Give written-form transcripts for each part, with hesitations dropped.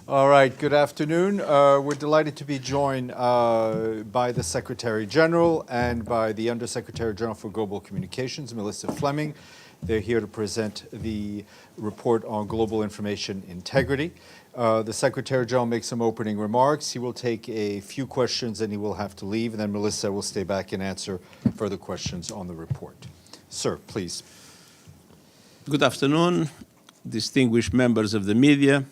All right, good afternoon. We're delighted to be joined by the Secretary General and by the Undersecretary General for Global Communications, Melissa Fleming. They're here to present the report on global information integrity. The Secretary General makes some opening remarks. He will take a few questions and he will have to leave, and then Melissa will stay back and answer further questions on the report. Sir, please. Good afternoon, distinguished members of the media.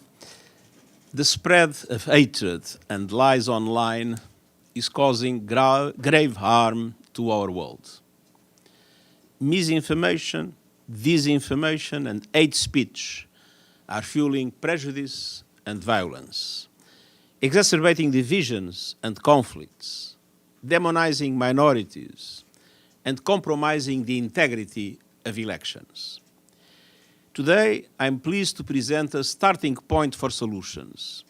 The spread of hatred and lies online is causing grave harm to our world. Misinformation, disinformation, and hate speech are fueling prejudice and violence, exacerbating divisions and conflicts, demonizing minorities, and compromising the integrity of elections. Today, I'm pleased to present a starting point for solutions,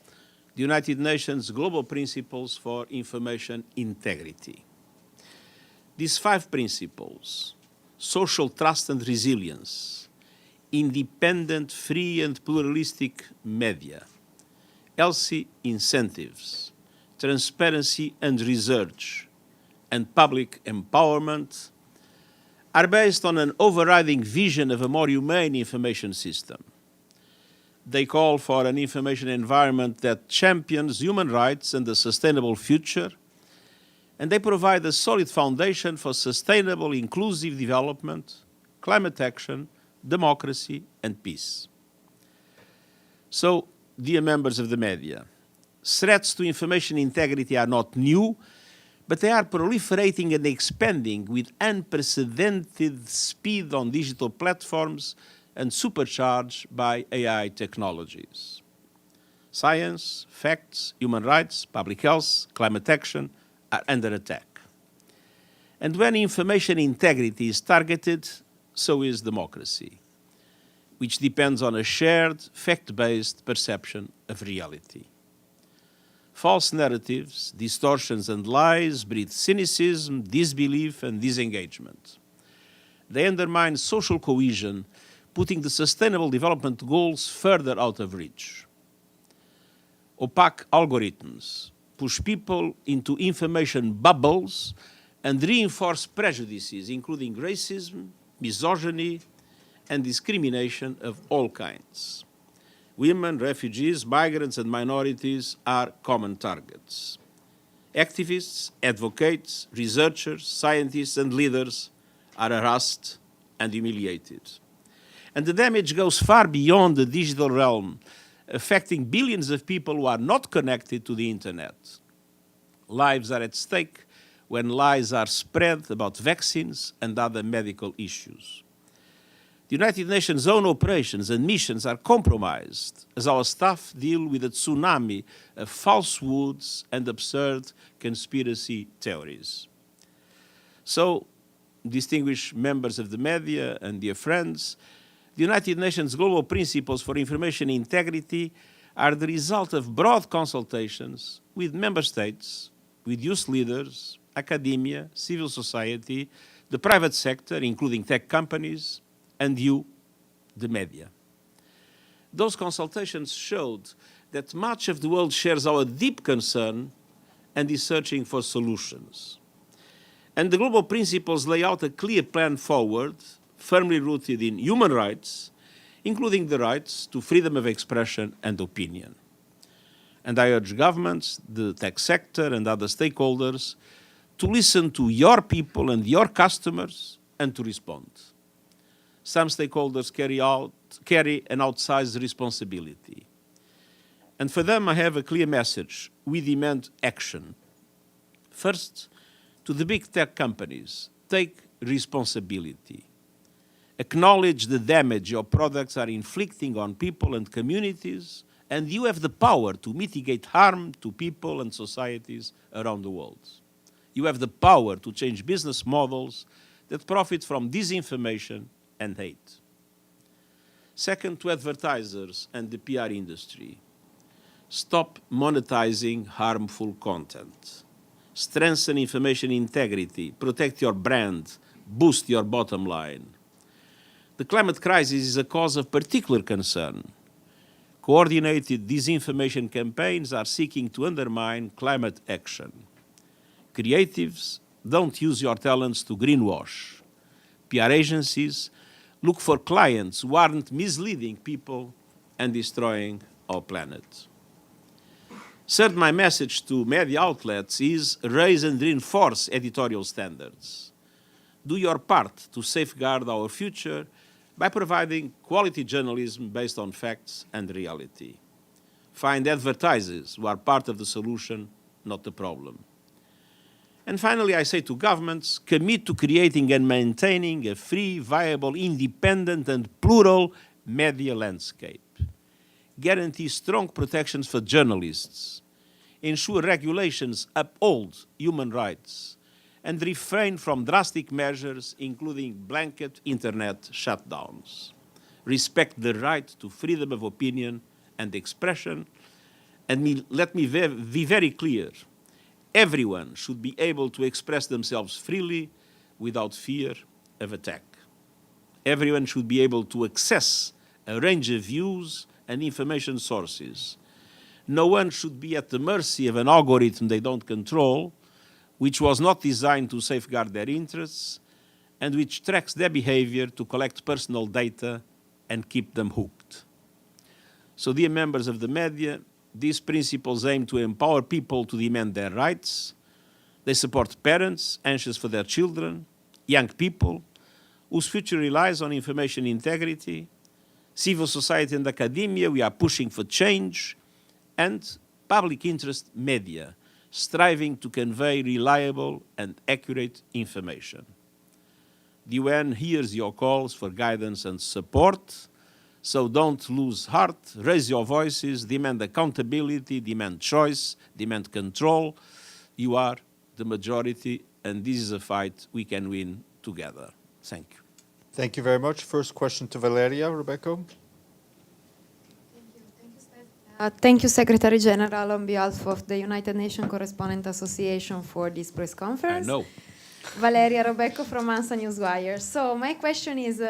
the United Nations Global Principles for Information Integrity. These 5 principles, social trust and resilience, independent, free and pluralistic media, healthy incentives, transparency and research, and public empowerment, are based on an overriding vision of a more humane information system. They call for an information environment that champions human rights and a sustainable future, and they provide a solid foundation for sustainable, inclusive development, climate action, democracy, and peace. So, dear members of the media, threats to information integrity are not new, but they are proliferating and expanding with unprecedented speed on digital platforms and supercharged by AI technologies. Science, facts, human rights, public health, climate action are under attack. And when information integrity is targeted, so is democracy, which depends on a shared, fact-based perception of reality. False narratives, distortions, and lies breed cynicism, disbelief, and disengagement. They undermine social cohesion, putting the Sustainable Development Goals further out of reach. Opaque algorithms push people into information bubbles and reinforce prejudices, including racism, misogyny, and discrimination of all kinds. Women, refugees, migrants, and minorities are common targets. Activists, advocates, researchers, scientists, and leaders are harassed and humiliated. And the damage goes far beyond the digital realm, affecting billions of people who are not connected to the internet. Lives are at stake when lies are spread about vaccines and other medical issues. The United Nations' own operations and missions are compromised as our staff deal with a tsunami of falsehoods and absurd conspiracy theories. So, distinguished members of the media and dear friends, the United Nations Global Principles for Information Integrity are the result of broad consultations with member states, with youth leaders, academia, civil society, the private sector, including tech companies, and you, the media. Those consultations showed that much of the world shares our deep concern and is searching for solutions. And the global principles lay out a clear plan forward, firmly rooted in human rights, including the rights to freedom of expression and opinion. And I urge governments, the tech sector, and other stakeholders to listen to your people and your customers and to respond. Some stakeholders carry an outsized responsibility. And for them, I have a clear message. We demand action. First, to the big tech companies, take responsibility. Acknowledge the damage your products are inflicting on people and communities, and you have the power to mitigate harm to people and societies around the world. You have the power to change business models that profit from disinformation and hate. Second, to advertisers and the PR industry. Stop monetizing harmful content. Strengthen information integrity, protect your brand, boost your bottom line. The climate crisis is a cause of particular concern. Coordinated disinformation campaigns are seeking to undermine climate action. Creatives, don't use your talents to greenwash. PR agencies, look for clients who aren't misleading people and destroying our planet. Third, my message to media outlets is raise and reinforce editorial standards. Do your part to safeguard our future by providing quality journalism based on facts and reality. Find advertisers who are part of the solution, not the problem. And finally, I say to governments, commit to creating and maintaining a free, viable, independent, and plural media landscape. Guarantee strong protections for journalists. Ensure regulations uphold human rights. And refrain from drastic measures, including blanket internet shutdowns. Respect the right to freedom of opinion and expression. And let me be very clear. Everyone should be able to express themselves freely without fear of attack. Everyone should be able to access a range of views and information sources. No one should be at the mercy of an algorithm they don't control, which was not designed to safeguard their interests, and which tracks their behavior to collect personal data and keep them hooked. So, dear members of the media, these principles aim to empower people to demand their rights. They support parents anxious for their children, young people whose future relies on information integrity, civil society and academia, we are pushing for change, and public interest media, striving to convey reliable and accurate information. The UN hears your calls for guidance and support, so don't lose heart, raise your voices, demand accountability, demand choice, demand control. You are the majority, and this is a fight we can win together. Thank you. Thank you very much. First question to Valeria. Rebecca. Thank you, Secretary General, on behalf of the United Nations Correspondent Association for this press conference. I know. Valeria Rebecco from ANSA Newswire. So my question is,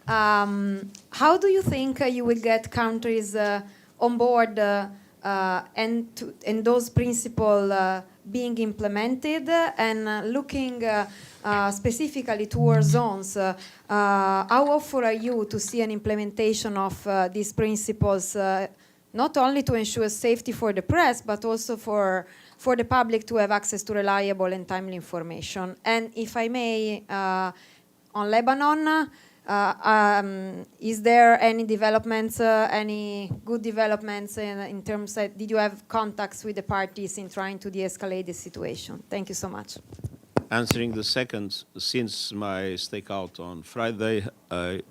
how do you think you will get countries on board and those principles being implemented, and looking specifically towards zones, how often are you to see an implementation of these principles, not only to ensure safety for the press, but also for the public to have access to reliable and timely information? And if I may, on Lebanon, is there any developments, any good developments in terms of, did you have contacts with the parties in trying to de-escalate the situation? Thank you so much. Answering the second, since my stakeout on Friday,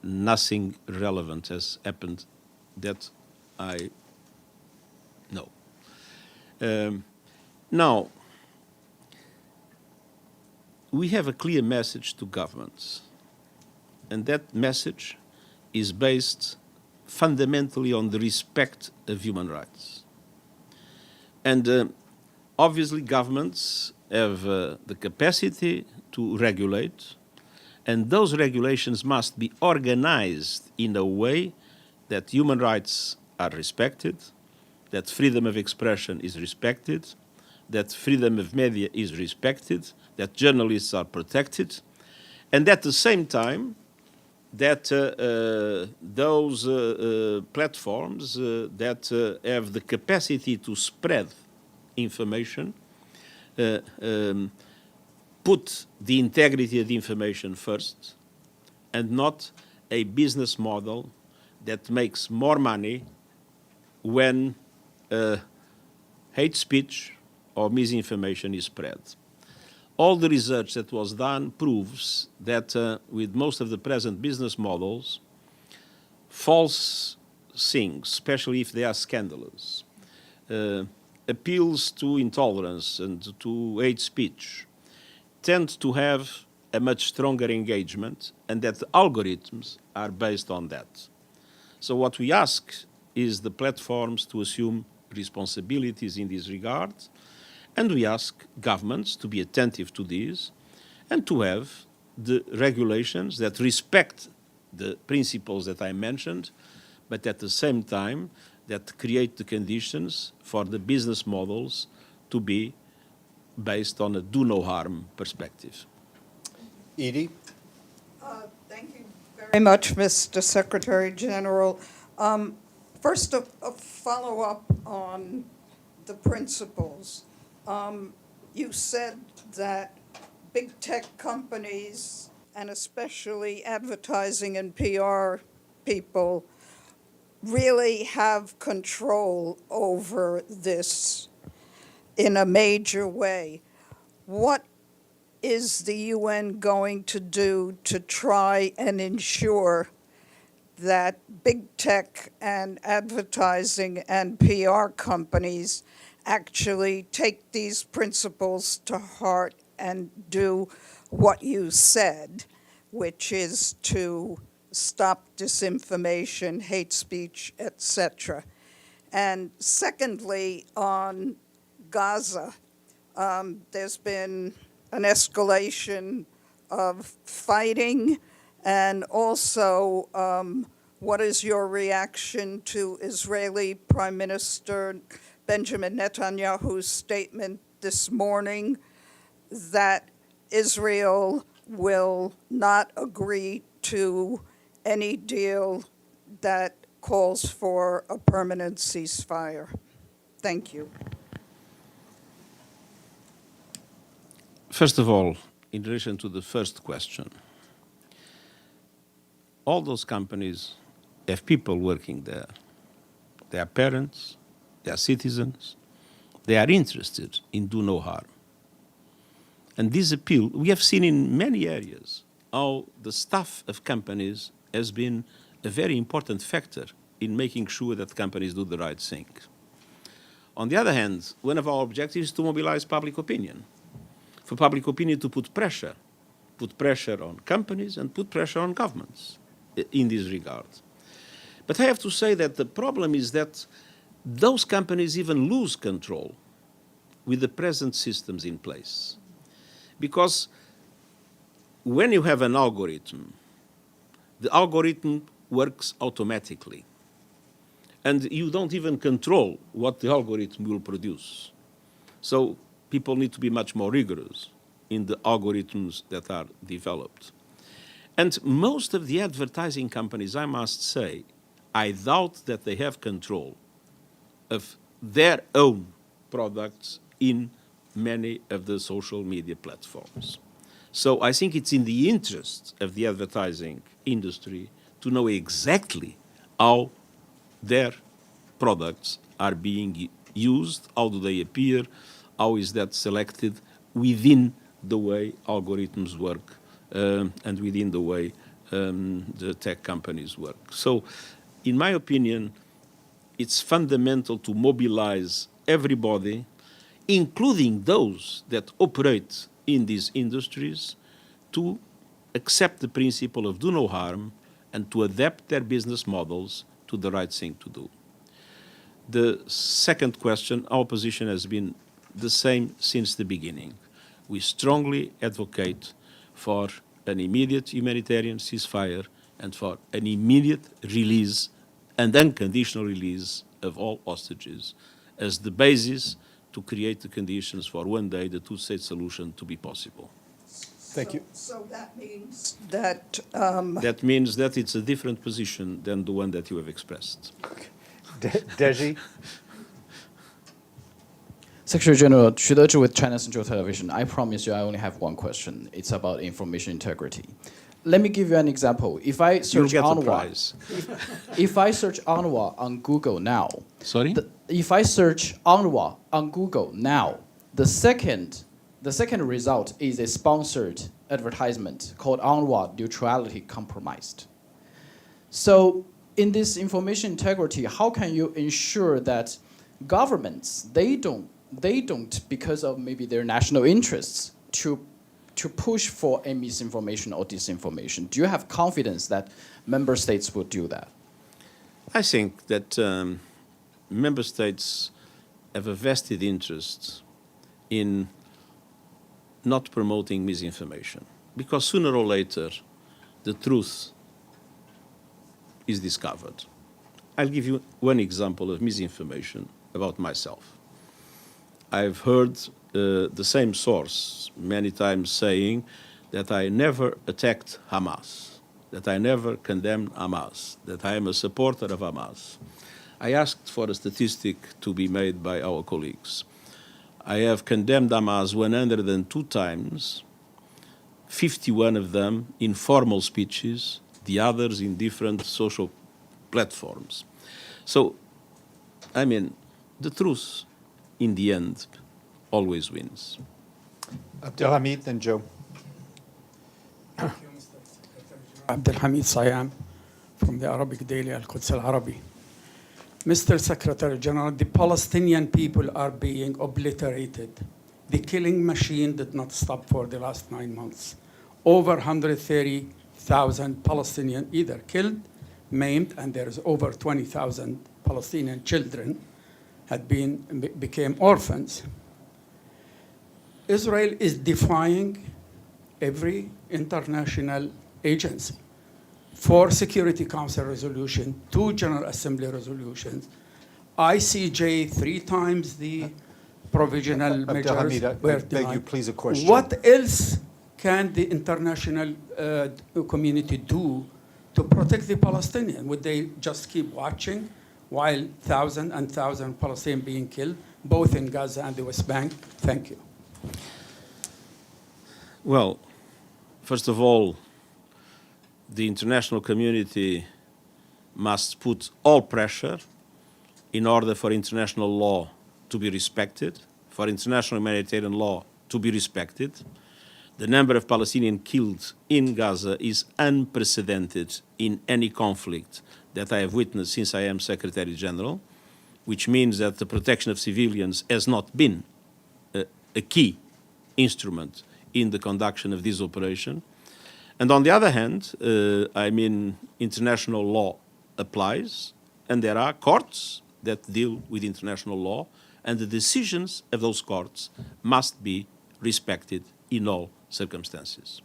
nothing relevant has happened that I know. Now, we have a clear message to governments, and that message is based fundamentally on the respect of human rights. And obviously governments have the capacity to regulate, and those regulations must be organized in a way that human rights are respected, that freedom of expression is respected, that freedom of media is respected, that journalists are protected, and at the same time that those platforms that have the capacity to spread information put the integrity of the information first, and not a business model that makes more money when hate speech or misinformation is spread. All the research that was done proves that with most of the present business models, false things, especially if they are scandalous, appeals to intolerance and to hate speech, tend to have a much stronger engagement, and that the algorithms are based on that. So what we ask is the platforms to assume responsibilities in this regard, and we ask governments to be attentive to this and to have the regulations that respect the principles that I mentioned, but at the same time that create the conditions for the business models to be based on a do no harm perspective. Edie? Thank you very much, Mr. Secretary General. First, a follow-up on the principles. You said that big tech companies, and especially advertising and PR people, really have control over this in a major way. What is the UN going to do to try and ensure that big tech and advertising and PR companies actually take these principles to heart and do what you said, which is to stop disinformation, hate speech, etc.? And secondly, on Gaza, there's been an escalation of fighting, and also what is your reaction to Israeli Prime Minister Benjamin Netanyahu's statement this morning that Israel will not agree to any deal that calls for a permanent ceasefire? Thank you. First of all, in relation to the first question, all those companies have people working there. They are parents, they are citizens, they are interested in do no harm. And this appeal, we have seen in many areas how the staff of companies has been a very important factor in making sure that companies do the right thing. On the other hand, one of our objectives is to mobilize public opinion, for public opinion to put pressure on companies and put pressure on governments in this regard. But I have to say that the problem is that those companies even lose control with the present systems in place. Because when you have an algorithm, the algorithm works automatically. And you don't even control what the algorithm will produce. So people need to be much more rigorous in the algorithms that are developed. And most of the advertising companies, I must say, I doubt that they have control of their own products in many of the social media platforms. So I think it's in the interest of the advertising industry to know exactly how their products are being used, how do they appear, how is that selected within the way algorithms work and within the way the tech companies work. So, in my opinion, it's fundamental to mobilize everybody, including those that operate in these industries, to accept the principle of do no harm and to adapt their business models to the right thing to do. The second question, our position has been the same since the beginning. We strongly advocate for an immediate humanitarian ceasefire and for an immediate release and unconditional release of all hostages as the basis to create the conditions for one day the two-state solution to be possible. Thank you. So that means that... That means that it's a different position than the one that you have expressed. Deji? Secretary General, Shudeji with China Central Television. I promise you I only have one question. It's about information integrity. Let me give you an example. If I search UNRWA, if I search UNRWA on Google now, Sorry? If I search UNRWA on Google now, the second result is a sponsored advertisement called UNRWA Neutrality Compromised. So in this information integrity, how can you ensure that governments, they don't, because of maybe their national interests, to push for a misinformation or disinformation? Do you have confidence that member states will do that? I think that member states have a vested interest in not promoting misinformation, because sooner or later the truth is discovered. I'll give you one example of misinformation about myself. I've heard the same source many times saying that I never attacked Hamas, that I never condemned Hamas, that I am a supporter of Hamas. I asked for a statistic to be made by our colleagues. I have condemned Hamas 102 times, 51 of them in formal speeches, the others in different social platforms. So, I mean, the truth, in the end, always wins. Abdelhamid, then Joe. Abdelhamid Sayam from the Arabic Daily Al-Quds Al-Arabi. Mr. Secretary General, the Palestinian people are being obliterated. The killing machine did not stop for the last 9 months. Over 130,000 Palestinians either killed, maimed, and there's over 20,000 Palestinian children became orphans. Israel is defying every international agency. 4 Security Council resolutions, 2 General Assembly resolutions, ICJ 3 times the provisional measures Abdelhamid, I were beg you, denied. please, a question. What else can the international community do to protect the Palestinians? Would they just keep watching while thousands and thousands of Palestinians being killed, both in Gaza and the West Bank? Thank you. Well, first of all, the international community must put all pressure in order for international law to be respected, for international humanitarian law to be respected. The number of Palestinians killed in Gaza is unprecedented in any conflict that I have witnessed since I am Secretary General, which means that the protection of civilians has not been a key instrument in the conduction of this operation. And on the other hand, I mean, international law applies, and there are courts that deal with international law, and the decisions of those courts must be respected in all circumstances.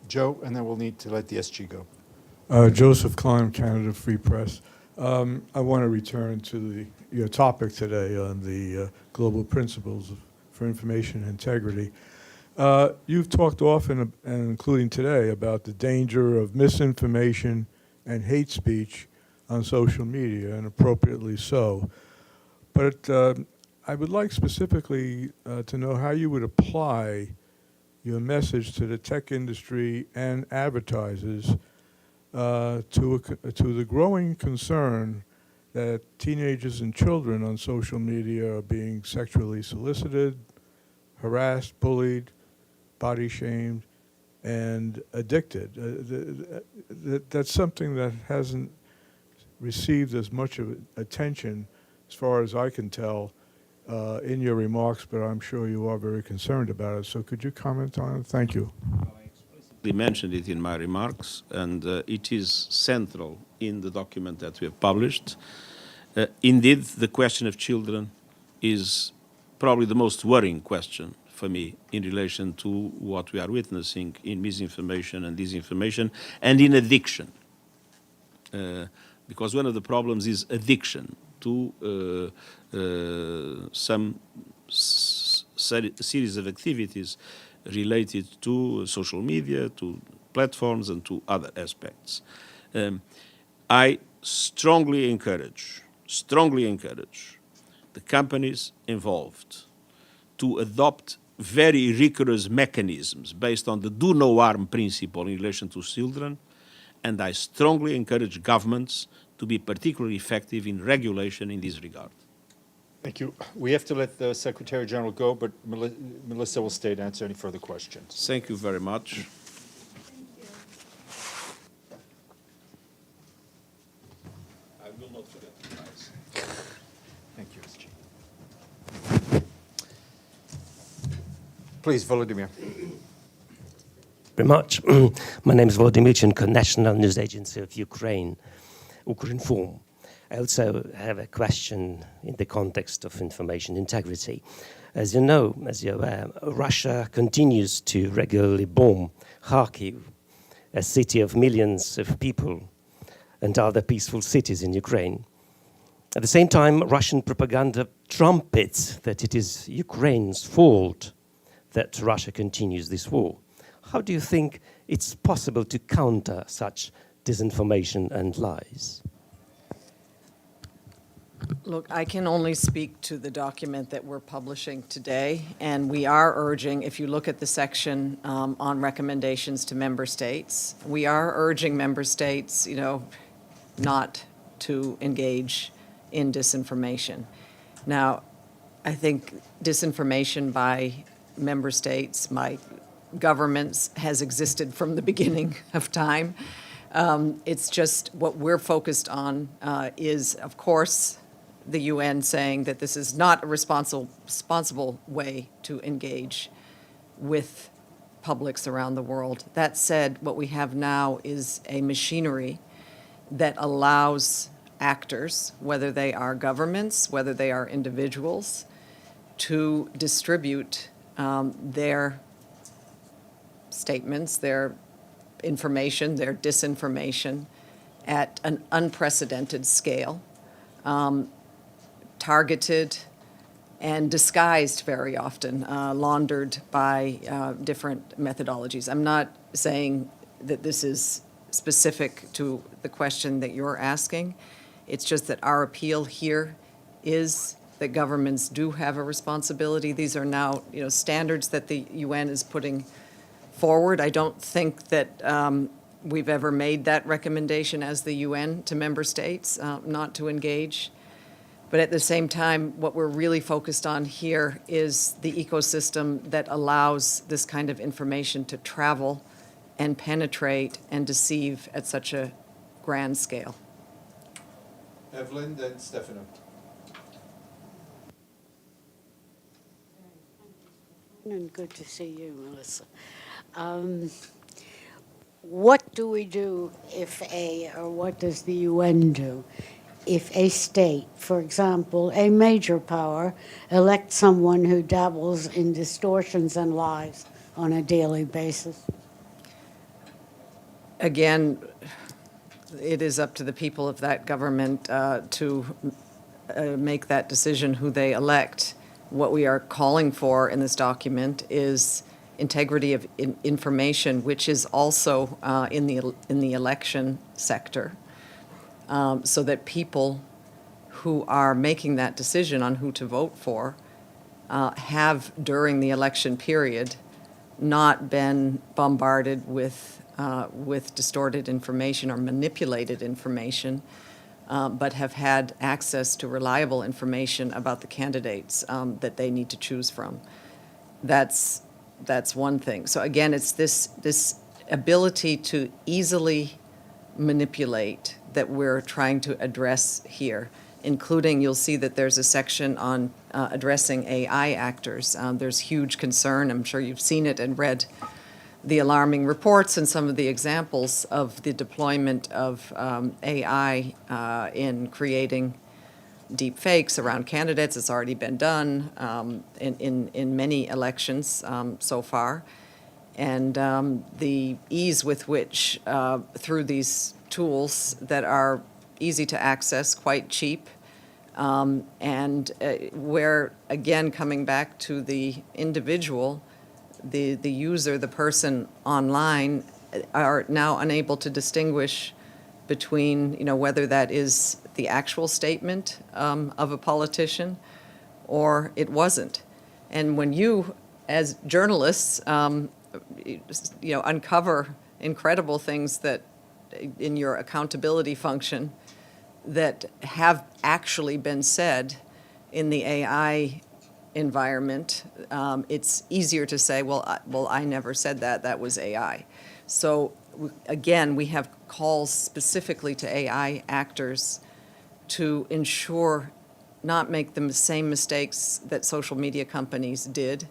Joe, and then we'll need to let the SG go. Joseph Klein, Canada Free Press. I want to return to your topic today on the global principles for information integrity. You've talked often, and including today, about the danger of misinformation and hate speech on social media, and appropriately so. But I would like specifically to know how you would apply your message to the tech industry and advertisers to the growing concern that teenagers and children on social media are being sexually solicited, harassed, bullied, body shamed, and addicted. That's something that hasn't received as much of attention, as far as I can tell, in your remarks, but I'm sure you are very concerned about it. So could you comment on it? Thank you. I explicitly mentioned it in my remarks, and it is central in the document that we have published. Indeed, the question of children is probably the most worrying question for me in relation to what we are witnessing in misinformation and disinformation and in addiction. Because one of the problems is addiction to some series of activities related to social media, to platforms, and to other aspects. I strongly encourage the companies involved to adopt very rigorous mechanisms based on the do no harm principle in relation to children, and I strongly encourage governments to be particularly effective in regulation in this regard. Thank you. We have to let the Secretary General go, but Melissa will stay to answer any further questions. Thank you very much. I will not forget the prize. Thank you, SG. Please, Volodymyr. Very much. My name is Volodymyr Chenko, National News Agency of Ukraine, Ukrinform. I also have a question in the context of information integrity. As you know, as you're aware, Russia continues to regularly bomb Kharkiv, a city of millions of people, and other peaceful cities in Ukraine. At the same time, Russian propaganda trumpets that it is Ukraine's fault that Russia continues this war. How do you think it's possible to counter such disinformation and lies? Look, I can only speak to the document that we're publishing today, and we are urging, if you look at the section on recommendations to member states, we are urging member states, not to engage in disinformation. Now, I think disinformation by member states, by governments, has existed from the beginning of time. It's just what we're focused on is, of course, the UN saying that this is not a responsible way to engage with publics around the world. That said, what we have now is a machinery that allows actors, whether they are governments, whether they are individuals, to distribute their statements, their information, their disinformation at an unprecedented scale, targeted and disguised very often, laundered by different methodologies. I'm not saying that this is specific to the question that you're asking. It's just that our appeal here is that governments do have a responsibility. These are now, standards that the UN is putting forward. I don't think that we've ever made that recommendation as the UN to member states not to engage. But at the same time, what we're really focused on here is the ecosystem that allows this kind of information to travel and penetrate and deceive at such a grand scale. Evelyn, then Stefano. And good to see you, Melissa. What do we do or what does the UN do if a state, for example, a major power, elects someone who dabbles in distortions and lies on a daily basis? Again, it is up to the people of that government to make that decision who they elect. What we are calling for in this document is integrity of information, which is also in the election sector, so that people who are making that decision on who to vote for have, during the election period, not been bombarded with distorted information or manipulated information, but have had access to reliable information about the candidates that they need to choose from. That's one thing. So again, it's this ability to easily manipulate that we're trying to address here, including, you'll see that there's a section on addressing AI actors. There's huge concern. I'm sure you've seen it and read the alarming reports and some of the examples of the deployment of AI in creating deep fakes around candidates. It's already been done in many elections so far. And the ease with which, through these tools that are easy to access, quite cheap, and where, again, coming back to the individual, the user, the person online, are now unable to distinguish between, whether that is the actual statement of a politician or it wasn't. And when you, as journalists, uncover incredible things that in your accountability function that have actually been said in the AI environment, it's easier to say, well, I never said that, that was AI. So again, we have calls specifically to AI actors to ensure not make the same mistakes that social media companies did,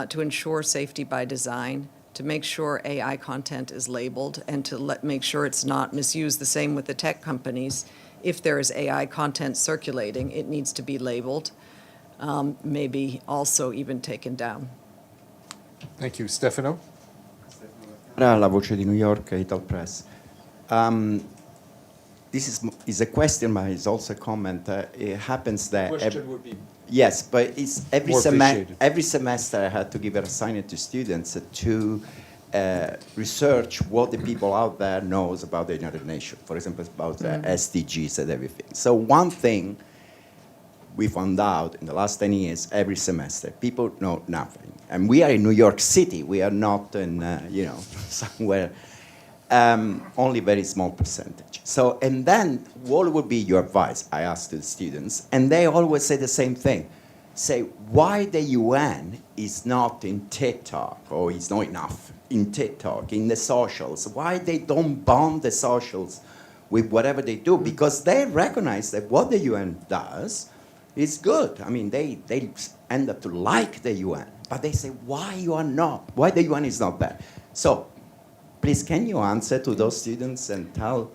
to ensure safety by design, to make sure AI content is labeled, and to make sure it's not misused. The same with the tech companies. If there is AI content circulating, it needs to be labeled, maybe also even taken down. Thank you. Stefano? La voce di New York, Ital Press. this is a question, but it's also a comment. It happens that would be yes, but it's More appreciated. every semester I had to give an assignment to students to research what the people out there knows about the United Nations. For example, about SDGs and everything. So one thing we found out in the last 10 years, every semester, people know nothing. And we are in New York City. We are not in, somewhere, only very small percentage. So, and then what would be your advice, I asked to the students, and they always say the same thing. Say, why the UN is not in TikTok, or is not enough in TikTok, in the socials, why they don't bomb the socials with whatever they do, because they recognize that what the UN does is good. I mean, they end up to like the UN, but they say, why you are not? Why the UN is not there? So, please, can you answer to those students and tell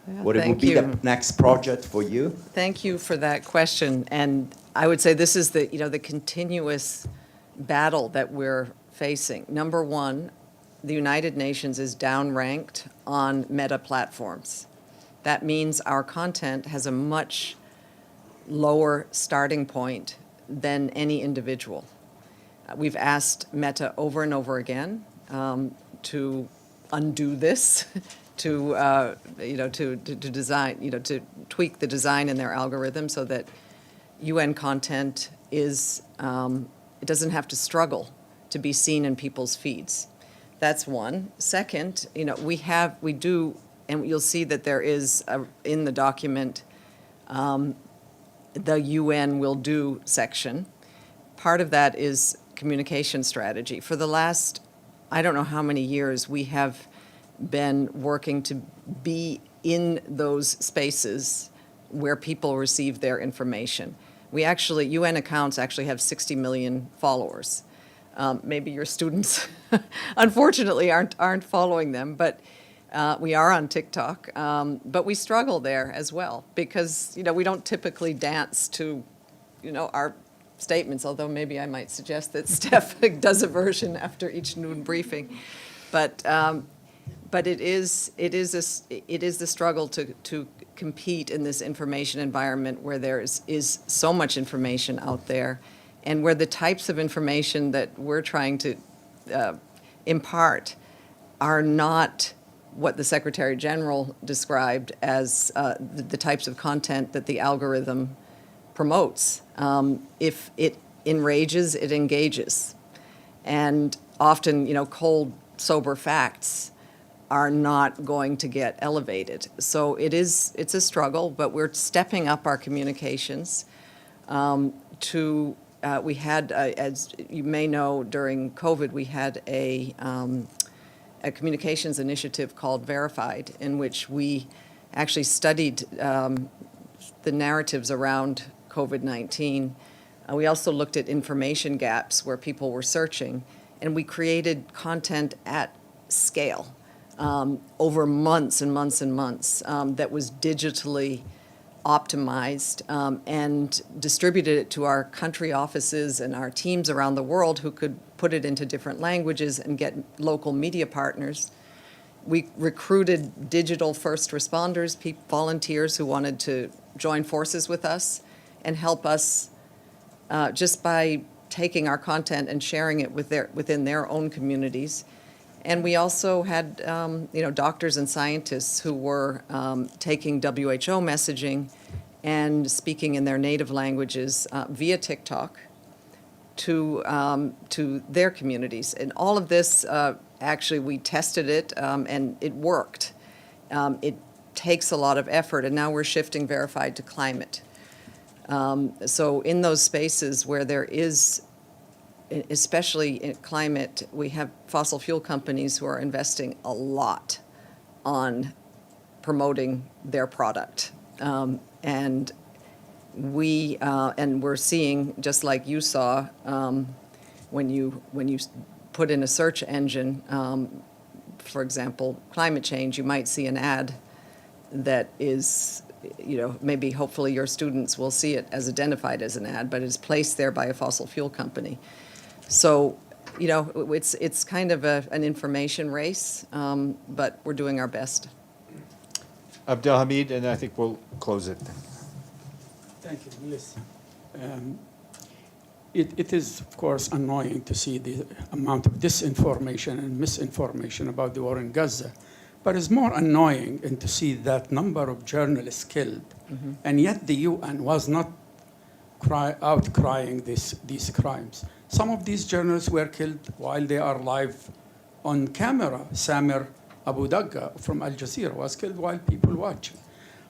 what it would be the next project for you? Thank you for that question. And I would say this is the continuous battle that we're facing. Number one, the United Nations is downranked on meta platforms. That means our content has a much lower starting point than any individual. We've asked Meta over and over again to undo this, to design, to tweak the design in their algorithm so that UN content is it doesn't have to struggle to be seen in people's feeds. That's one. Second, we do, and you'll see that there is in the document the UN will do section. Part of that is communication strategy. For the last, I don't know how many years, we have been working to be in those spaces where people receive their information. UN accounts actually have 60 million followers. Maybe your students, unfortunately, aren't following them, but we are on TikTok, but we struggle there as well because we don't typically dance to our statements. Although maybe I might suggest that Steph does a version after each noon briefing, but it is the struggle to compete in this information environment where there is so much information out there, and where the types of information that we're trying to impart are not what the Secretary General described as the types of content that the algorithm promotes. If it enrages, it engages. And often, cold, sober facts are not going to get elevated. So it's a struggle, but we're stepping up our communications we had, as you may know, during COVID, we had a communications initiative called Verified, in which we actually studied the narratives around COVID-19. We also looked at information gaps where people were searching, and we created content at scale over months and months and months that was digitally optimized and distributed it to our country offices and our teams around the world who could put it into different languages and get local media partners. We recruited digital first responders, volunteers who wanted to join forces with us and help us just by taking our content and sharing it within their own communities. And we also had, doctors and scientists who were taking WHO messaging and speaking in their native languages via TikTok to their communities. And all of this, actually, we tested it, and it worked. It takes a lot of effort, and now we're shifting Verified to climate. So in those spaces where there is, especially in climate, we have fossil fuel companies who are investing a lot on promoting their product. And we're seeing, just like you saw, when you put in a search engine, for example, climate change, you might see an ad that is, maybe hopefully your students will see it as identified as an ad, but it's placed there by a fossil fuel company. So, it's kind of an information race, but we're doing our best. Abdelhamid, and I think we'll close it. Thank you, Melissa. It is, of course, annoying to see the amount of disinformation and misinformation about the war in Gaza. But it's more annoying and to see that number of journalists killed, and yet the UN was not outcrying these crimes. Some of these journalists were killed while they are live on camera. Samir Abu Dagga from Al Jazeera was killed while people watching.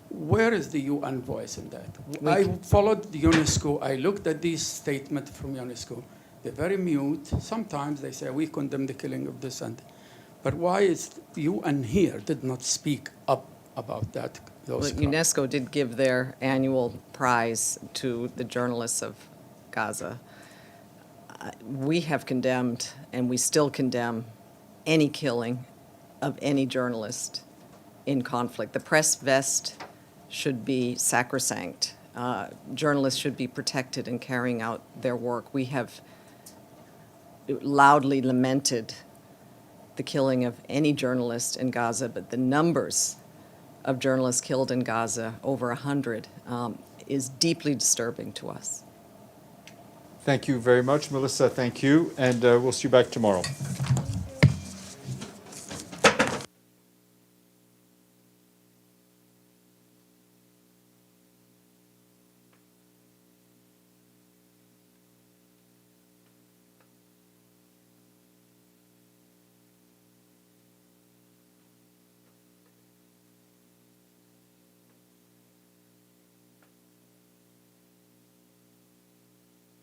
Where is the UN voice in that? I followed the UNESCO. I looked at these statements from UNESCO. They're very mute. Sometimes they say, we condemn the killing of this and but why is the UN here did not speak up about that? Well, UNESCO did give their annual prize to the journalists of Gaza. We have condemned, and we still condemn, any killing of any journalist in conflict. The press vest should be sacrosanct. Journalists should be protected in carrying out their work. We have loudly lamented the killing of any journalist in Gaza, but the numbers of journalists killed in Gaza, over 100, is deeply disturbing to us. Thank you very much, Melissa. Thank you, and we'll see you back tomorrow.